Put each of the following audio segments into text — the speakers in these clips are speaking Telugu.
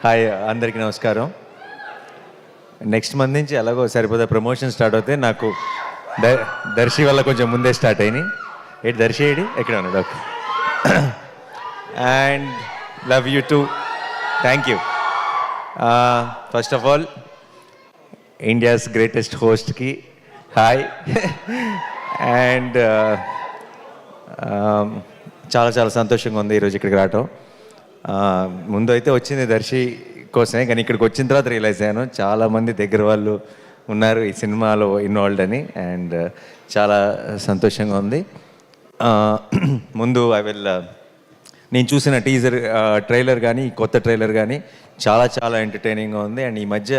హాయ్, అందరికీ నమస్కారం. నెక్స్ట్ మంత్ నుంచి ఎలాగో సరిపోతే ప్రమోషన్ స్టార్ట్ అవుతాయి. నాకు దర్శి వల్ల కొంచెం ముందే స్టార్ట్ అయినాయి. ఏంటి దర్శి ఏడి ఎక్కడ ఉన్నాడు? Okay. And love you too. Thank you. First of all India's greatest హోస్ట్కి హాయ్. అండ్ చాలా చాలా సంతోషంగా ఉంది ఈరోజు ఇక్కడికి రావటం. ముందు అయితే వచ్చింది దర్శి కోసమే, కానీ ఇక్కడికి వచ్చిన తర్వాత రియలైజ్ అయ్యాను చాలామంది దగ్గర వాళ్ళు ఉన్నారు ఈ సినిమాలో ఇన్వాల్వ్డ్ అని. అండ్ చాలా సంతోషంగా ఉంది. ముందు నేను చూసిన టీజర్ ట్రైలర్ కానీ కొత్త ట్రైలర్ కానీ చాలా చాలా ఎంటర్టైనింగ్గా ఉంది. అండ్ ఈ మధ్య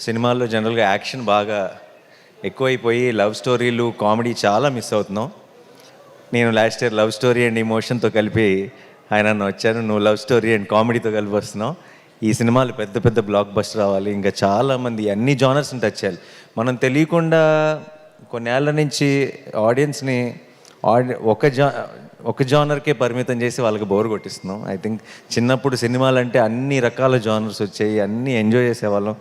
సినిమాల్లో జనరల్గా యాక్షన్ బాగా ఎక్కువైపోయి లవ్ స్టోరీలు కామెడీ చాలా మిస్ అవుతున్నాం. నేను last year love story and ఇమోషన్తో కలిపి ఆయన వచ్చాను, నువ్వు లవ్ స్టోరీ అండ్ కామెడీతో కలిపి వస్తున్నావు. ఈ సినిమాలు పెద్ద పెద్ద బ్లాక్ బస్టర్ రావాలి, ఇంకా చాలామంది అన్ని జానర్స్ని టచ్ చేయాలి. మనం తెలియకుండా కొన్నేళ్ల నుంచి ఆడియన్స్ని ఒక జానర్కే పరిమితం చేసి వాళ్ళకి బోర్ కొట్టిస్తున్నాం. ఐ థింక్ చిన్నప్పుడు సినిమాలు అంటే అన్ని రకాల జానర్స్ వచ్చాయి, అన్నీ ఎంజాయ్ చేసేవాళ్ళం.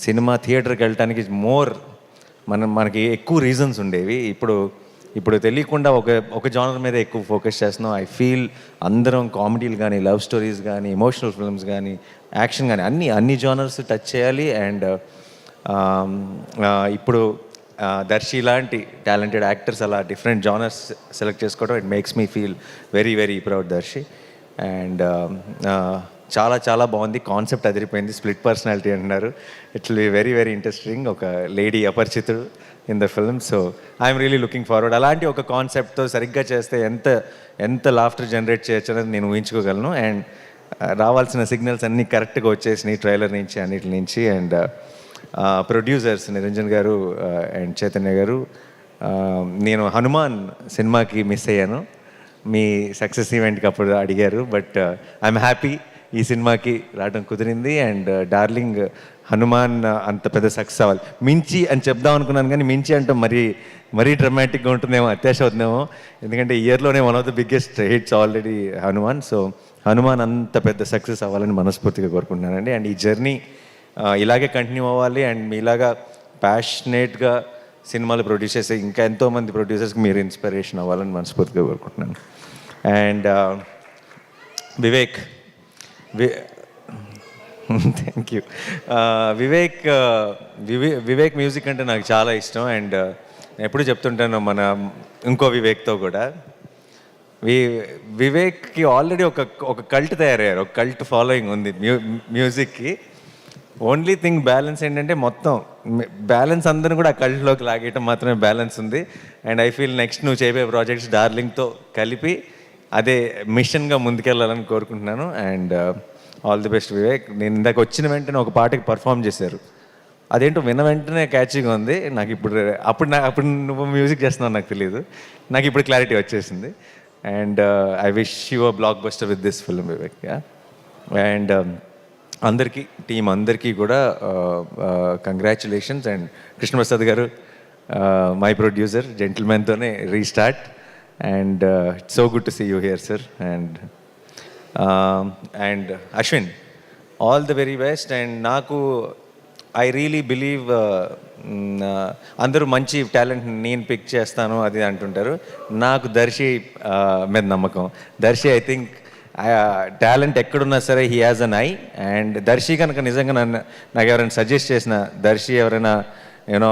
సినిమా థియేటర్కి వెళ్ళటానికి మనకి ఎక్కువ రీజన్స్ ఉండేవి. ఇప్పుడు తెలియకుండా ఒక జానర్ మీద ఎక్కువ ఫోకస్ చేస్తున్నాం. ఐ ఫీల్ అందరం కామెడీలు కానీ లవ్ స్టోరీస్ కానీ ఎమోషనల్ ఫిల్మ్స్ కానీ యాక్షన్ కానీ అన్ని జానర్స్ టచ్ చేయాలి. అండ్ ఇప్పుడు దర్శి లాంటి టాలెంటెడ్ యాక్టర్స్ అలా డిఫరెంట్ జానర్స్ సెలెక్ట్ చేసుకోవడం it makes me feel very very proud Darshi. And చాలా చాలా బాగుంది. కాన్సెప్ట్ అదిరిపోయింది. స్ప్లిట్ పర్సనాలిటీ అంటున్నారు. It will be very very interesting. ఒక lady Aparichitudu in the film. So I'm really looking forward. అలాంటి ఒక కాన్సెప్ట్తో సరిగ్గా చేస్తే ఎంత లాఫ్టర్ జనరేట్ చేయొచ్చు అనేది నేను ఊహించుకోగలను. అండ్ రావాల్సిన సిగ్నల్స్ అన్నీ కరెక్ట్గా వచ్చేసినాయి ట్రైలర్ నుంచి అన్నిటి నుంచి. అండ్ ప్రొడ్యూసర్స్ నిరంజన్ గారు అండ్ చైతన్య గారు, నేను హనుమాన్ సినిమాకి మిస్ అయ్యాను. మీ సక్సెస్ ఈవెంట్కి అప్పుడు అడిగారు, బట్ ఐఎమ్ హ్యాపీ ఈ సినిమాకి రావడం కుదిరింది. అండ్ డార్లింగ్ హనుమాన్ అంత పెద్ద సక్సెస్ అవ్వాలి. మించి అని చెప్దాం అనుకున్నాను, కానీ మించి అంటే మరీ డ్రమాటిక్గా ఉంటుందేమో, అత్యాశ అవుతుందేమో. ఎందుకంటే ఇయర్లోనే one of the biggest hits already Hanuman. So Hanuman అంత పెద్ద సక్సెస్ అవ్వాలని మనస్ఫూర్తిగా కోరుకుంటున్నానండి. అండ్ ఈ జర్నీ ఇలాగే కంటిన్యూ అవ్వాలి. అండ్ మీలాగా ప్యాషనేట్గా సినిమాలు ప్రొడ్యూస్ చేసే ఇంకా ఎంతోమంది ప్రొడ్యూసర్స్కి మీరు ఇన్స్పిరేషన్ అవ్వాలని మనస్ఫూర్తిగా కోరుకుంటున్నాను. And Vivek thank you. Vivek music అంటే నాకు చాలా ఇష్టం. అండ్ ఎప్పుడు చెప్తుంటాను మన ఇంకో వివేక్తో కూడా, వివేక్కి ఆల్రెడీ ఒక కల్ట్ తయారయ్యారు, ఒక కల్ట్ ఫాలోయింగ్ ఉంది మ్యూజిక్కి. ఓన్లీ థింగ్ బ్యాలెన్స్ ఏంటంటే మొత్తం బ్యాలెన్స్ అందరూ కూడా ఆ కల్ట్లోకి లాగేయటం మాత్రమే బ్యాలెన్స్ ఉంది. అండ్ ఐ ఫీల్ నెక్స్ట్ నువ్వు చేయబోయే ప్రాజెక్ట్స్ డార్లింగ్తో కలిపి అదే మిషన్గా ముందుకెళ్ళాలని కోరుకుంటున్నాను. And all the best Vivek. నేను ఇందాక వచ్చిన వెంటనే ఒక పాటకి పర్ఫామ్ చేశారు, అదేంటో విన్న వెంటనే క్యాచీగా ఉంది నాకు. అప్పుడు నువ్వు మ్యూజిక్ చేస్తున్నావు నాకు తెలియదు, నాకు ఇప్పుడు క్లారిటీ వచ్చేసింది. And I wish you a blockbuster with this film Vivek. And team అందరికీ కూడా కంగ్రాచులేషన్స్. అండ్ కృష్ణప్రసాద్ గారు మై ప్రొడ్యూసర్, జెంటిల్మెన్తోనే restart. And it's so good to see you here sir. And Ashwin, all the very best. And నాకు ఐ రియలీ బిలీవ్ అందరూ మంచి టాలెంట్ నేను పిక్ చేస్తాను అది అంటుంటారు. నాకు దర్శి మీద నమ్మకం. దర్శి ఐ థింక్ టాలెంట్ ఎక్కడున్నా సరే he has an eye. And Darshi కనుక నిజంగా నాకు ఎవరైనా సజెస్ట్ చేసిన, దర్శి ఎవరైనా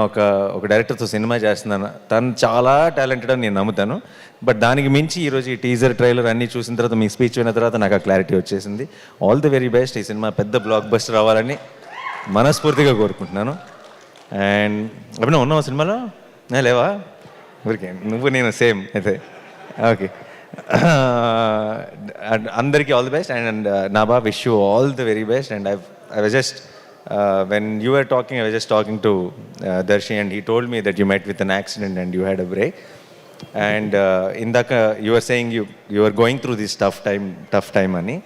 ఒక డైరెక్టర్తో సినిమా చేస్తున్నాను, తను చాలా టాలెంటెడ్ అని నేను నమ్ముతాను. బట్ దానికి మించి ఈరోజు ఈ టీజర్ ట్రైలర్ అన్నీ చూసిన తర్వాత, మీ స్పీచ్ విన్న తర్వాత నాకు ఆ క్లారిటీ వచ్చేసింది. All the very best. ఈ సినిమా పెద్ద బ్లాక్ బస్టర్ అవ్వాలని మనస్ఫూర్తిగా కోరుకుంటున్నాను. అండ్ అప్పుడు ఉన్నావా సినిమాలో? లేవా? ఊరికే నువ్వు నేను సేమ్ అయితే. ఓకే, అందరికీ all the best. And Nabha, wish you all the very best. And I was just when you were talking, I was just talking to Darshi, and he told me that you met with an accident and you had a break. And indaka you were saying you were going through this tough time ani.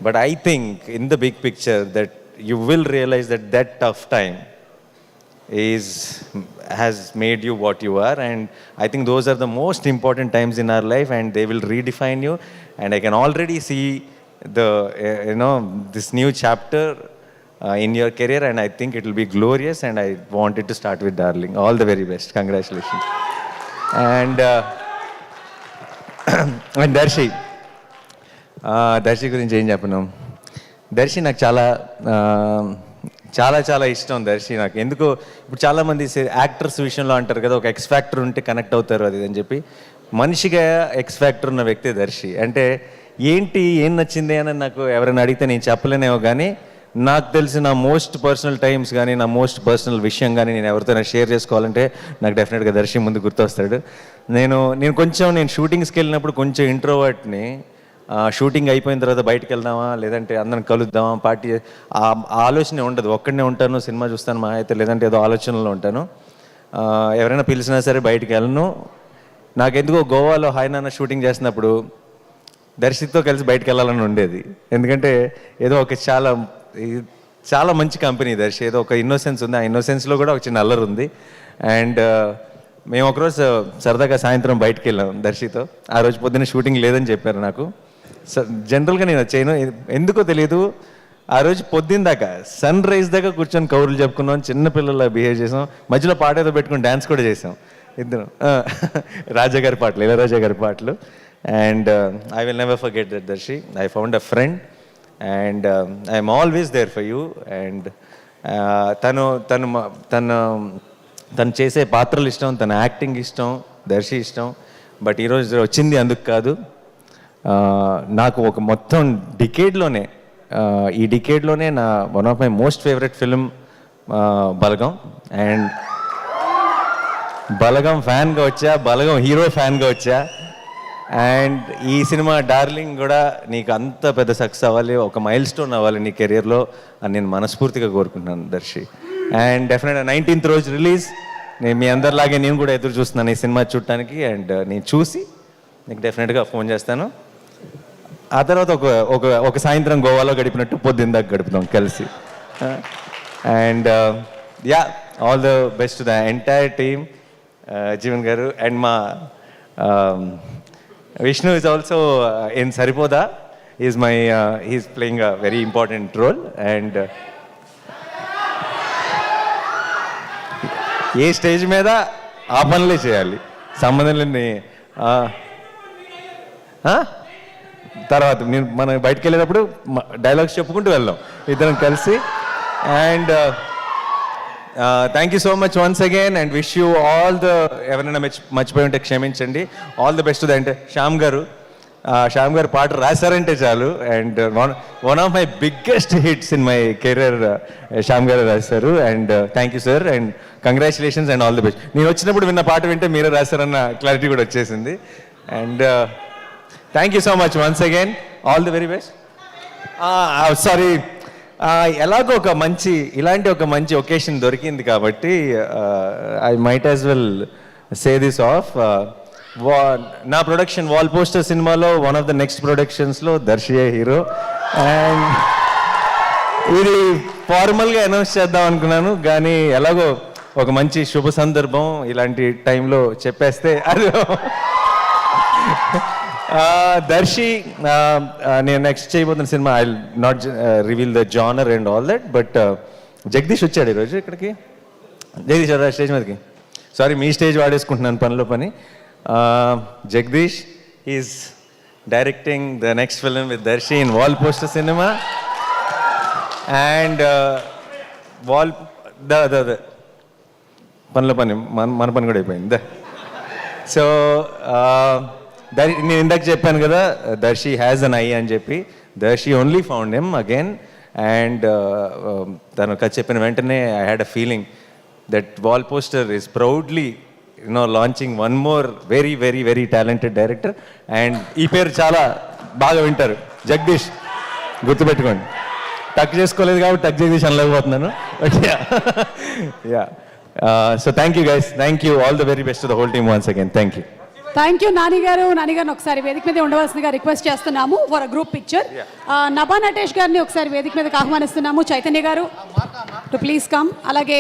But I think in the big picture that you will realize that tough time has made you what you are, and I think those are the most important times in our life, and they will redefine you. And I can already see the this new chapter in your career, and I think it will be glorious, and I want it to start with Darling. All the very best. Congratulations. And and Darshi గురించి ఏం చెప్పను. దర్శి నాకు చాలా చాలా చాలా ఇష్టం. దర్శి నాకు ఎందుకో ఇప్పుడు చాలామంది యాక్టర్స్ విషయంలో అంటారు కదా, ఒక ఎక్స్ ఫ్యాక్టర్ ఉంటే కనెక్ట్ అవుతారు అది అని చెప్పి. మనిషిగా ఎక్స్ ఫ్యాక్టర్ ఉన్న వ్యక్తి దర్శి. అంటే ఏం నచ్చింది అని నాకు ఎవరైనా అడిగితే నేను చెప్పలేనేమో, కానీ నాకు తెలిసిన మోస్ట్ పర్సనల్ టైమ్స్ కానీ నా మోస్ట్ పర్సనల్ విషయం కానీ నేను ఎవరితోనే షేర్ చేసుకోవాలంటే నాకు డెఫినెట్గా దర్శి ముందు గుర్తొస్తాడు. నేను షూటింగ్స్కి వెళ్ళినప్పుడు కొంచెం ఇంట్రోవర్ట్ని. షూటింగ్ అయిపోయిన తర్వాత బయటకు వెళ్దామా, లేదంటే అందరం కలుద్దామా, పార్టీ, ఆ ఆలోచన ఉండదు. ఒక్కడనే ఉంటాను, సినిమా చూస్తాను మా అయితే, లేదంటే ఏదో ఆలోచనలో ఉంటాను. ఎవరైనా పిలిచినా సరే బయటికి వెళ్ళను. నాకెందుకో గోవాలో హాయ్ నాన్న షూటింగ్ చేసినప్పుడు దర్శితో కలిసి బయటకు వెళ్ళాలని ఉండేది. ఎందుకంటే ఏదో ఒక చాలా మంచి కంపెనీ దర్శి, ఏదో ఒక ఇన్నోసెన్స్ ఉంది. ఆ ఇన్నోసెన్స్లో కూడా ఒక చిన్న అల్లరి ఉంది. అండ్ మేము ఒకరోజు సరదాగా సాయంత్రం బయటకు వెళ్ళాం దర్శితో. ఆ రోజు పొద్దున్న షూటింగ్ లేదని చెప్పారు నాకు. జనరల్గా నేను చేయను, ఎందుకో తెలియదు. ఆ రోజు పొద్దున్న దాకా సన్ రైజ్ దాకా కూర్చొని కౌరులు చెప్పుకున్నాం, చిన్నపిల్లల బిహేవ్ చేసాం, మధ్యలో పాట ఏదో పెట్టుకుని డ్యాన్స్ కూడా చేసాం ఇద్దరు. రాజా గారి పాటలు, ఇళయరాజా గారి పాటలు. And I will never forget that Darshi. I found a friend and I'm always there for you. And తను చేసే పాత్రలు ఇష్టం, తన యాక్టింగ్ ఇష్టం, దర్శి ఇష్టం. బట్ ఈరోజు వచ్చింది అందుకు కాదు. నాకు ఒక మొత్తం డికేడ్లోనే, ఈ డికేడ్లోనే నా one of my most favourite film Balagam. And Balagam ఫ్యాన్గా వచ్చా, బలగం హీరో ఫ్యాన్గా వచ్చా. అండ్ ఈ సినిమా డార్లింగ్ కూడా నీకు అంత పెద్ద సక్సెస్ అవ్వాలి, ఒక మైల్ స్టోన్ అవ్వాలి నీ కెరియర్లో అని నేను మనస్ఫూర్తిగా కోరుకుంటున్నాను దర్శి. అండ్ డెఫినెట్గా 19th రోజు రిలీజ్. నేను మీ అందరిలాగే నేను కూడా ఎదురు చూస్తున్నాను ఈ సినిమా చూడటానికి. అండ్ నేను చూసి నీకు డెఫినెట్గా ఫోన్ చేస్తాను. ఆ తర్వాత ఒక సాయంత్రం గోవాలో గడిపినట్టు పొద్దున్న గడుపుతాం కలిసి. And yeah, all the best to the entire team. Jeevan గారు అండ్ మా Vishnu is also in Saripoda. He's playing a very important role. And A stage మీద ఆ పనులే చేయాలి, సంబంధం లేని. తర్వాత మనం బయటకు వెళ్ళేటప్పుడు డైలాగ్స్ చెప్పుకుంటూ వెళ్దాం ఇద్దరం కలిసి. And thank you so much once again and wish you all the, ఎవరైనా మర్చిపోయి ఉంటే క్షమించండి. All the best to the అంటే శ్యామ్ గారు పాట రాశారంటే చాలు. And one of my biggest hits in my career Shyam గారు రాశారు. And thank you sir and congratulations and all the best. నేను వచ్చినప్పుడు విన్న పాట వింటే మీరే రాశారన్న క్లారిటీ కూడా వచ్చేసింది. And thank you so much once again, all the very best. Sorry, ఎలాగో ఇలాంటి ఒక మంచి ఒకేషన్ దొరికింది కాబట్టి I might as well say this off. నా ప్రొడక్షన్ వాల్ పోస్టర్ సినిమాలో వన్ ఆఫ్ ద నెక్స్ట్ ప్రొడక్షన్స్లో దర్శియే హీరో. అండ్ ఇది ఫార్మల్గా అనౌన్స్ చేద్దాం అనుకున్నాను, కానీ ఎలాగో ఒక మంచి శుభ సందర్భం ఇలాంటి టైంలో చెప్పేస్తే అది. దర్శి నేను నెక్స్ట్ చేయబోతున్న సినిమా I not reveal the genre and all that, but Jagadish వచ్చాడు ఈరోజు ఇక్కడికి. జగదీష్ స్టేజ్ మీదకి. సారీ, మీ స్టేజ్ వాడేసుకుంటున్నాను పనిలో పని. Jagadish is directing the next film with Darshi in wall poster cinema. And పనిలో పని మన పని కూడా అయిపోయింది. సో నేను ఇందాక చెప్పాను కదా, దర్శి హ్యాజ్ అన్ ఐ అని చెప్పి. Darshi only found him again. And తను కథ చెప్పిన వెంటనే I had a feeling that wall poster is proudly launching one more very very very talented director. And ఈ పేరు చాలా బాగా వింటారు, జగదీష్, గుర్తుపెట్టుకోండి. టక్ చేసుకోలేదు కాబట్టి టక్ జగదీష్ అనలేకపోతున్నాను. Yeah, so thank you guys, thank you, all the very best to the whole team once again. Thank you. Thank you నానిగారిని ఒకసారి వేదిక మీద ఉండవలసిందిగా రిక్వెస్ట్ చేస్తున్నాము for a group picture. Nabha Natesh గారిని ఒకసారి వేదిక మీదకి ఆహ్వానిస్తున్నాము. చైతన్య గారు టు ప్లీజ్ కమ్. అలాగే